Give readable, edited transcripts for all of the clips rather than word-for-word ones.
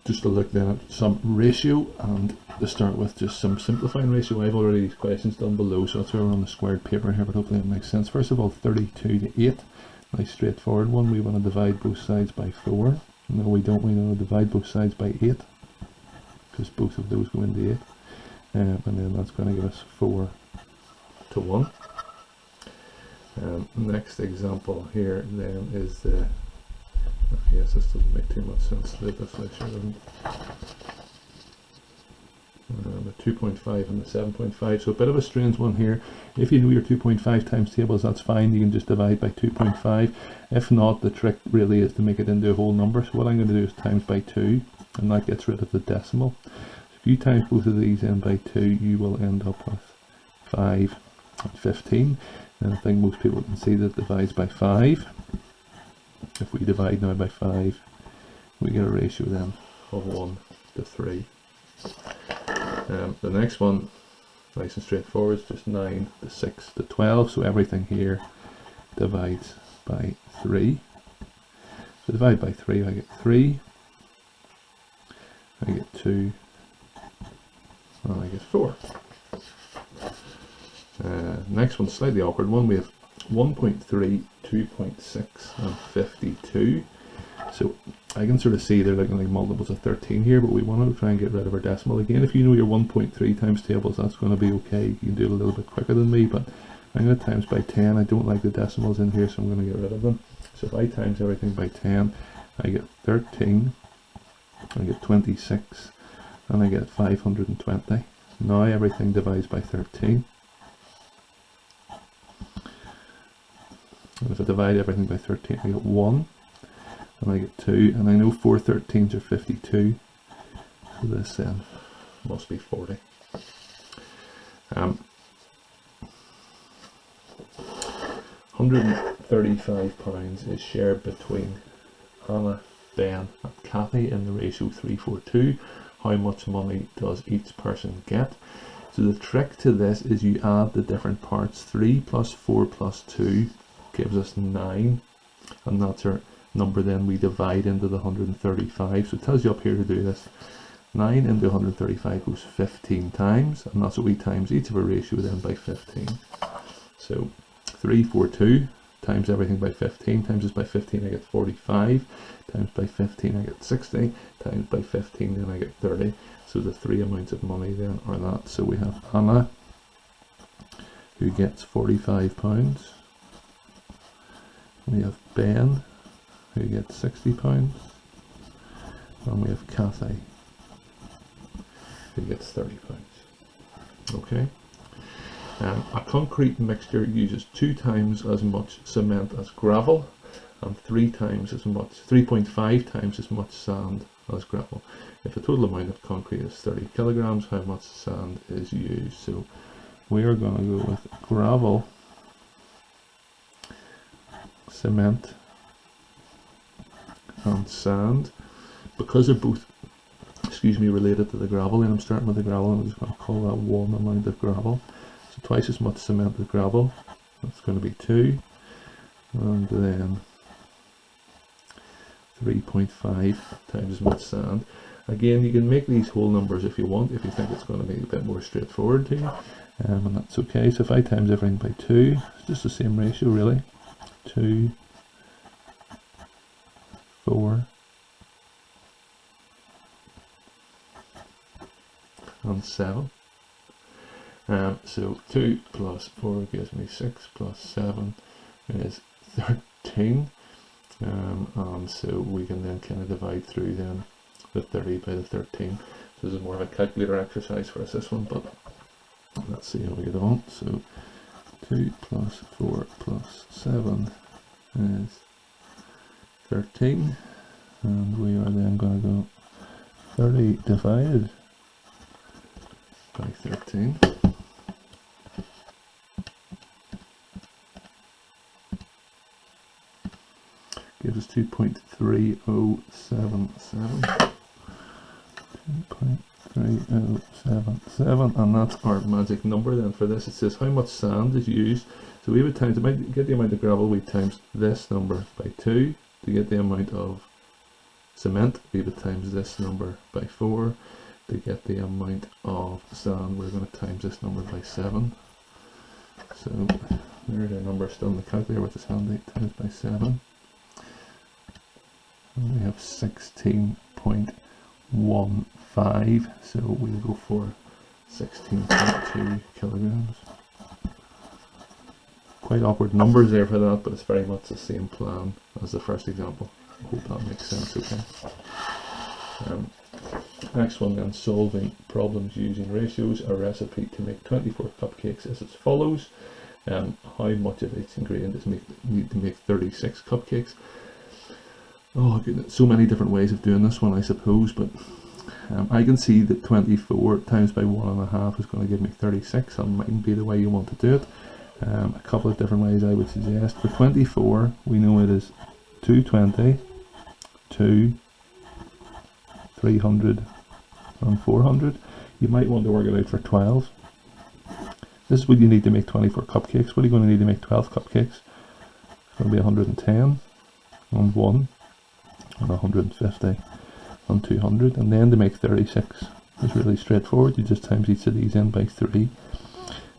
just to look then at some ratio, and to start with just some simplifying ratio. I've already these questions down below, so that's why we're on the squared paper here, but hopefully it makes sense. First of all, 32 to 8, nice straightforward one. We want to divide both sides by 4. No, we don't. We want to divide both sides by 8, because both of those go into 8, and then that's going to give us 4 to 1. Next example here then is the, yes, this doesn't make too much sense. This sure doesn't. The 2.5 and the 7.5, so a bit of a strange one here. If you know your 2.5 times tables, that's fine, you can just divide by 2.5. If not, the trick really is to make it into a whole number. So what I'm going to do is times by 2, and that gets rid of the decimal. If you times both of these in by 2, you will end up with 5 and 15. And I think most people can see that it divides by 5. If we divide now by 5, we get a ratio then of 1 to 3. The next one, nice and straightforward, is just 9 to 6 to 12, so everything here divides by 3. So divide by 3, I get 3, I get 2, and I get 4. Next one, slightly awkward one, we have 1.3, 2.6 and 52. So I can sort of see they're looking like multiples of 13 here, but we want to try and get rid of our decimal. Again, if you know your 1.3 times tables, that's going to be okay. You can do it a little bit quicker than me, but I'm going to times by 10. I don't like the decimals in here, so I'm going to get rid of them. So if I times everything by 10, I get 13, I get 26, and I get 520. Now everything divides by 13. And if I divide everything by 13, I get 1, and I get 2, and I know 4 13s are 52, so this then must be 40. £135 is shared between Anna, Ben and Kathy in the ratio 3:4:2. How much money does each person get? So the trick to this is you add the different parts. 3 plus 4 plus 2 gives us 9, and that's our number then we divide into the 135. So it tells you up here to do this. 9 into 135 goes 15 times, and that's what we times each of our ratio then by 15. So 3:4:2 times everything by 15, times this by 15 I get 45, times by 15 I get 60, times by 15 then I get 30. So the three amounts of money then are that. So we have Anna, who gets £45. We have Ben, who gets £60, and we have Kathy, who gets £30. Okay. A concrete mixture uses 2 times as much cement as gravel, and 3.5 times as much sand as gravel. If the total amount of concrete is 30 kilograms, how much sand is used? So we are going to go with gravel, cement and sand. Because they're both, related to the gravel, and I'm starting with the gravel, and I'm just going to call that one amount of gravel. So twice as much cement as gravel, that's going to be 2, and then 3.5 times as much sand. Again, you can make these whole numbers if you want, if you think it's going to be a bit more straightforward to you, and that's okay. So if I times everything by 2, it's just the same ratio really. 2, 4, and 7. So 2 plus 4 gives me 6, plus 7 is 13. And so we can then kind of divide through then the 30 by the 13. So this is more of a calculator exercise for us, this one, but let's see how we get on. So 2 plus 4 plus 7 is 13, and we are then going to go 30 divided by 13. Gives us 2.3077. 2.3077, and that's our magic number then for this. It says how much sand is used. So we would times, to get the amount of gravel, we times this number by 2 to get the amount of cement, we would times this number by 4. To get the amount of sand, we're going to times this number by 7. So there's our number still in the calculator, which is handy, times by 7. And we have 16.15, so we'll go for 16.2 kilograms. Quite awkward numbers there for that, but it's very much the same plan as the first example. I hope that makes sense, okay. Next one then, solving problems using ratios. A recipe to make 24 cupcakes is as follows. How much of each ingredient is need to make 36 cupcakes? Oh goodness, so many different ways of doing this one, I suppose, but I can see that 24 times by 1.5 is going to give me 36. That mightn't be the way you want to do it. A couple of different ways I would suggest. For 24, we know it is 220, 2, 300 and 400. You might want to work it out for 12. This is what you need to make 24 cupcakes. What are you going to need to make 12 cupcakes? It's going to be 110 and 1 and 150 and 200. And then to make 36 is really straightforward. You just times each of these in by 3.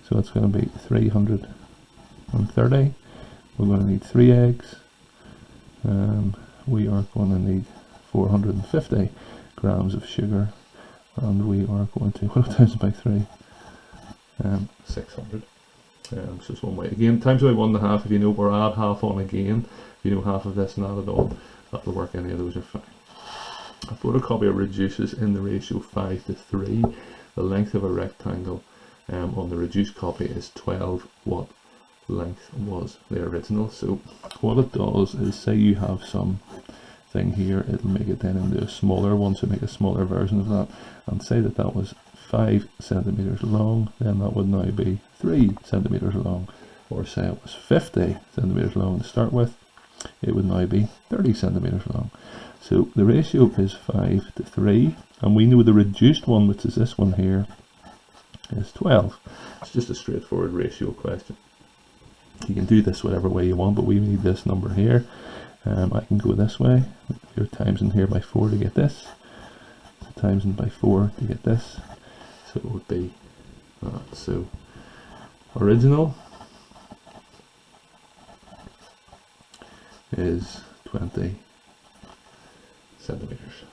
So it's going to be 330. We're going to need 3 eggs. We are going to need 450 grams of sugar, and we are going to, what times by 3? 600. So it's one way. Again, times by 1.5. If you know, or add half on again. If you know half of this and add it all, that'll work. Any of those are fine. A photocopier reduces in the ratio 5 to 3. The length of a rectangle on the reduced copy is 12. What length was the original? So what it does is, say you have some thing here, it'll make it then into a smaller one, so make a smaller version of that, and say that that was 5 centimeters long, then that would now be 3 centimeters long. Or say it was 50 centimeters long to start with, it would now be 30 centimeters long. So the ratio is 5 to 3, and we know the reduced one, which is this one here, is 12. It's just a straightforward ratio question. You can do this whatever way you want, but we need this number here. I can go this way. You're timesing here by 4 to get this. So timesing by 4 to get this. So it would be that. So original is 20 centimeters.